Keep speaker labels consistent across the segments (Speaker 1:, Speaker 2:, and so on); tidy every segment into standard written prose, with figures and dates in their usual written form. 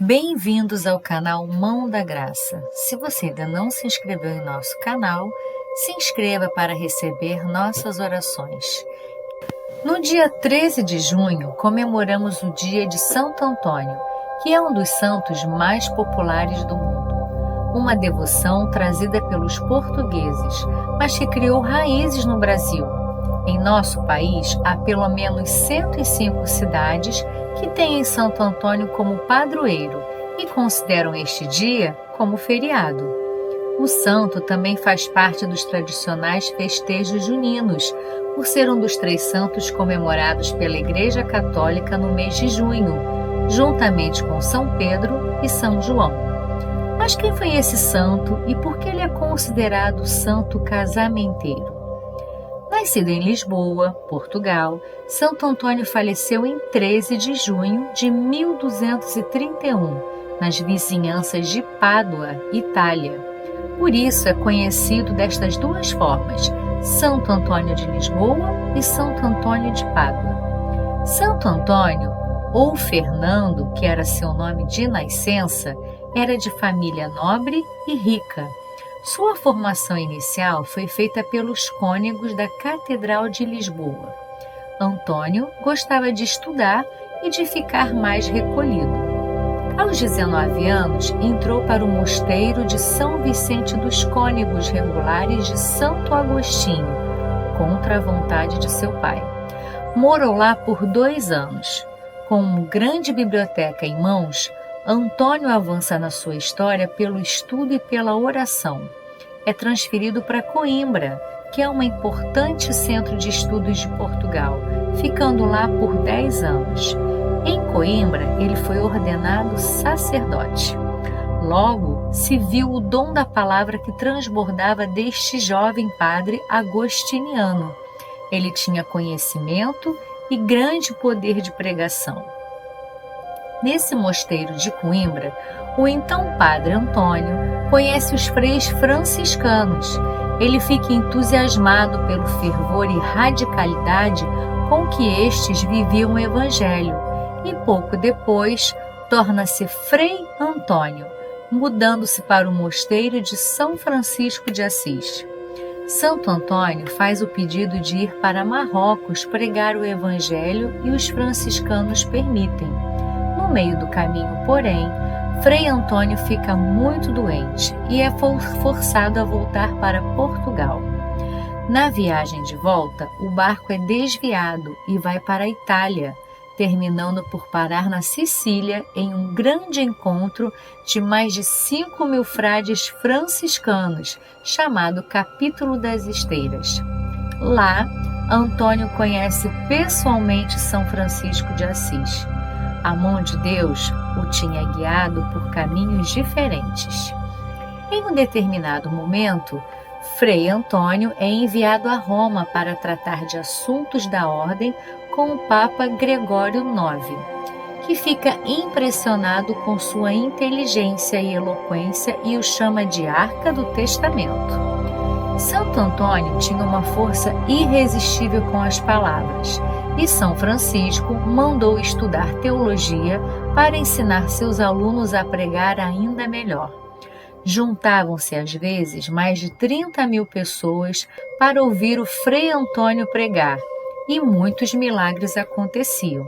Speaker 1: Bem-vindos ao canal Mão da Graça. Se você ainda não se inscreveu em nosso canal, se inscreva para receber nossas orações. No dia 13 de junho, comemoramos o dia de Santo Antônio, que é um dos santos mais populares do mundo. Uma devoção trazida pelos portugueses, mas que criou raízes no Brasil. Em nosso país, há pelo menos 105 cidades que têm Santo Antônio como padroeiro e consideram este dia como feriado. O santo também faz parte dos tradicionais festejos juninos, por ser um dos 3 santos comemorados pela Igreja Católica no mês de junho, juntamente com São Pedro e São João. Mas quem foi esse santo e por que ele é considerado santo casamenteiro? Nascido em Lisboa, Portugal, Santo Antônio faleceu em 13 de junho de 1231, nas vizinhanças de Pádua, Itália. Por isso é conhecido destas duas formas, Santo Antônio de Lisboa e Santo Antônio de Pádua. Santo Antônio, ou Fernando, que era seu nome de nascença, era de família nobre e rica. Sua formação inicial foi feita pelos cônegos da Catedral de Lisboa. Antônio gostava de estudar e de ficar mais recolhido. Aos 19 anos, entrou para o mosteiro de São Vicente dos Cônegos Regulares de Santo Agostinho, contra a vontade de seu pai. Morou lá por 2 anos. Com uma grande biblioteca em mãos, Antônio avança na sua história pelo estudo e pela oração. É transferido para Coimbra, que é um importante centro de estudos de Portugal, ficando lá por 10 anos. Em Coimbra, ele foi ordenado sacerdote. Logo, se viu o dom da palavra que transbordava deste jovem padre agostiniano. Ele tinha conhecimento e grande poder de pregação. Nesse mosteiro de Coimbra, o então padre Antônio conhece os freis franciscanos. Ele fica entusiasmado pelo fervor e radicalidade com que estes viviam o evangelho e pouco depois torna-se Frei Antônio, mudando-se para o mosteiro de São Francisco de Assis. Santo Antônio faz o pedido de ir para Marrocos pregar o evangelho e os franciscanos permitem. No meio do caminho, porém, Frei Antônio fica muito doente e é forçado a voltar para Portugal. Na viagem de volta, o barco é desviado e vai para a Itália, terminando por parar na Sicília em um grande encontro de mais de 5.000 frades franciscanos, chamado Capítulo das Esteiras. Lá, Antônio conhece pessoalmente São Francisco de Assis. A mão de Deus o tinha guiado por caminhos diferentes. Em um determinado momento, Frei Antônio é enviado a Roma para tratar de assuntos da ordem com o Papa Gregório IX, que fica impressionado com sua inteligência e eloquência e o chama de Arca do Testamento. Santo Antônio tinha uma força irresistível com as palavras, e São Francisco mandou estudar teologia para ensinar seus alunos a pregar ainda melhor. Juntavam-se às vezes mais de 30.000 pessoas para ouvir o Frei Antônio pregar, e muitos milagres aconteciam.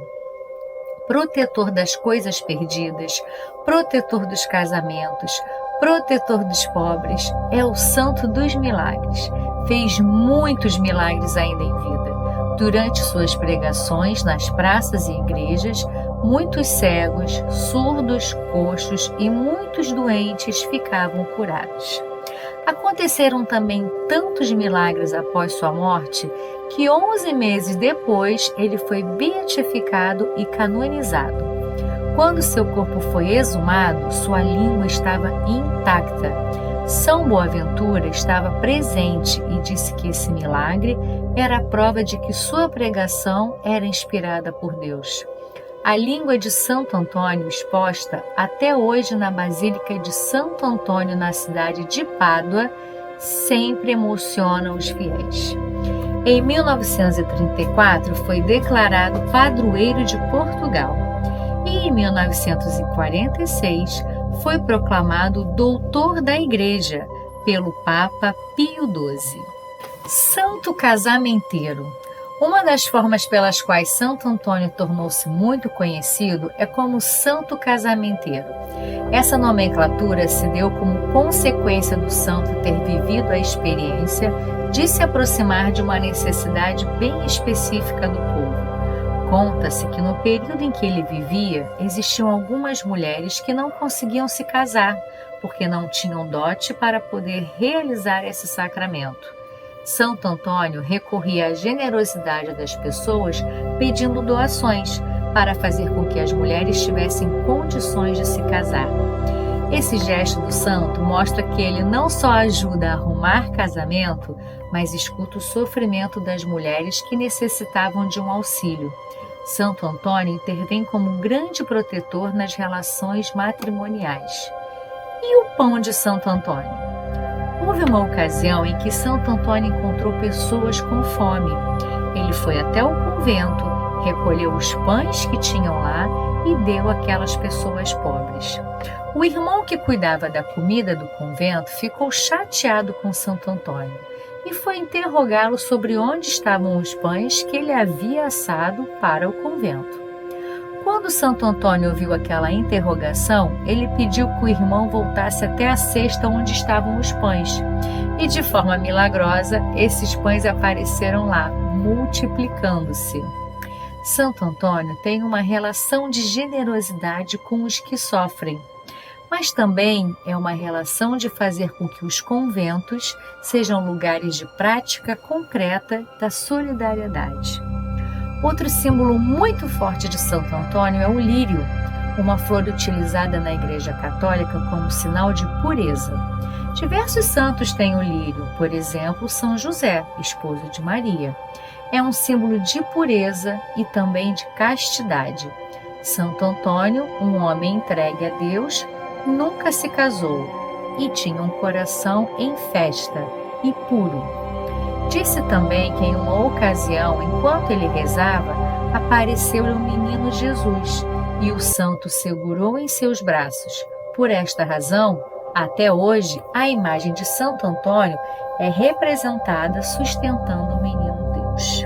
Speaker 1: Protetor das coisas perdidas, protetor dos casamentos, protetor dos pobres, é o santo dos milagres. Fez muitos milagres ainda em vida. Durante suas pregações nas praças e igrejas, muitos cegos, surdos, coxos e muitos doentes ficavam curados. Aconteceram também tantos milagres após sua morte que 11 meses depois ele foi beatificado e canonizado. Quando seu corpo foi exumado, sua língua estava intacta. São Boaventura estava presente e disse que esse milagre era a prova de que sua pregação era inspirada por Deus. A língua de Santo Antônio, exposta até hoje na Basílica de Santo Antônio, na cidade de Pádua, sempre emociona os fiéis. Em 1934, foi declarado padroeiro de Portugal. e em 1946 foi proclamado doutor da Igreja pelo Papa Pio XII. Santo Casamenteiro. Uma das formas pelas quais Santo Antônio tornou-se muito conhecido é como Santo Casamenteiro. Essa nomenclatura se deu como consequência do santo ter vivido a experiência de se aproximar de uma necessidade bem específica do povo. Conta-se que no período em que ele vivia, existiam algumas mulheres que não conseguiam se casar, porque não tinham dote para poder realizar esse sacramento. Santo Antônio recorria à generosidade das pessoas pedindo doações para fazer com que as mulheres tivessem condições de se casar. Esse gesto do santo mostra que ele não só ajuda a arrumar casamento, mas escuta o sofrimento das mulheres que necessitavam de um auxílio. Santo Antônio intervém como um grande protetor nas relações matrimoniais. E o pão de Santo Antônio? Houve uma ocasião em que Santo Antônio encontrou pessoas com fome. Ele foi até o convento, recolheu os pães que tinham lá e deu àquelas pessoas pobres. O irmão que cuidava da comida do convento ficou chateado com Santo Antônio e foi interrogá-lo sobre onde estavam os pães que ele havia assado para o convento. Quando Santo Antônio ouviu aquela interrogação, ele pediu que o irmão voltasse até a cesta onde estavam os pães. E de forma milagrosa, esses pães apareceram lá, multiplicando-se. Santo Antônio tem uma relação de generosidade com os que sofrem, mas também é uma relação de fazer com que os conventos sejam lugares de prática concreta da solidariedade. Outro símbolo muito forte de Santo Antônio é o lírio, uma flor utilizada na Igreja Católica como sinal de pureza. Diversos santos têm o lírio, por exemplo, São José, esposo de Maria. É um símbolo de pureza e também de castidade. Santo Antônio, um homem entregue a Deus, nunca se casou e tinha um coração em festa e puro. Disse também que em uma ocasião, enquanto ele rezava, apareceu-lhe o menino Jesus e o santo segurou em seus braços. Por esta razão, até hoje, a imagem de Santo Antônio é representada sustentando o menino Deus.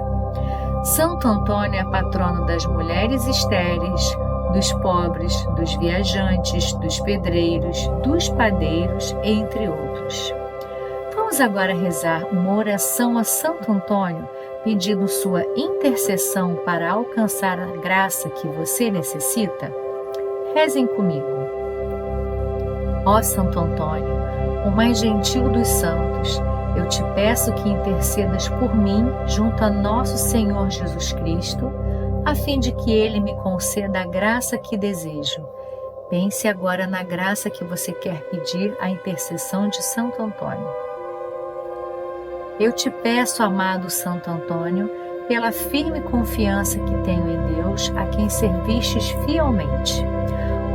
Speaker 1: Santo Antônio é patrono das mulheres estéreis, dos pobres, dos viajantes, dos pedreiros, dos padeiros, entre outros. Vamos agora rezar uma oração a Santo Antônio, pedindo sua intercessão para alcançar a graça que você necessita? Rezem comigo. Ó Santo Antônio, o mais gentil dos santos, eu te peço que intercedas por mim junto a nosso Senhor Jesus Cristo, a fim de que Ele me conceda a graça que desejo. Pense agora na graça que você quer pedir à intercessão de Santo Antônio. Eu te peço, amado Santo Antônio, pela firme confiança que tenho em Deus, a quem servistes fielmente.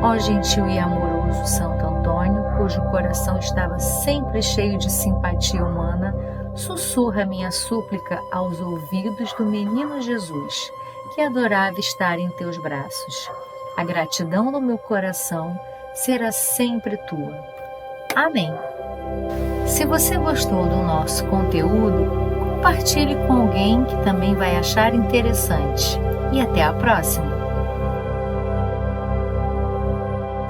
Speaker 1: Ó gentil e amoroso Santo Antônio, cujo coração estava sempre cheio de simpatia humana, sussurra minha súplica aos ouvidos do menino Jesus, que adorava estar em teus braços. A gratidão do meu coração será sempre tua. Amém. Se você gostou do nosso conteúdo, compartilhe com alguém que também vai achar interessante. E até a próxima!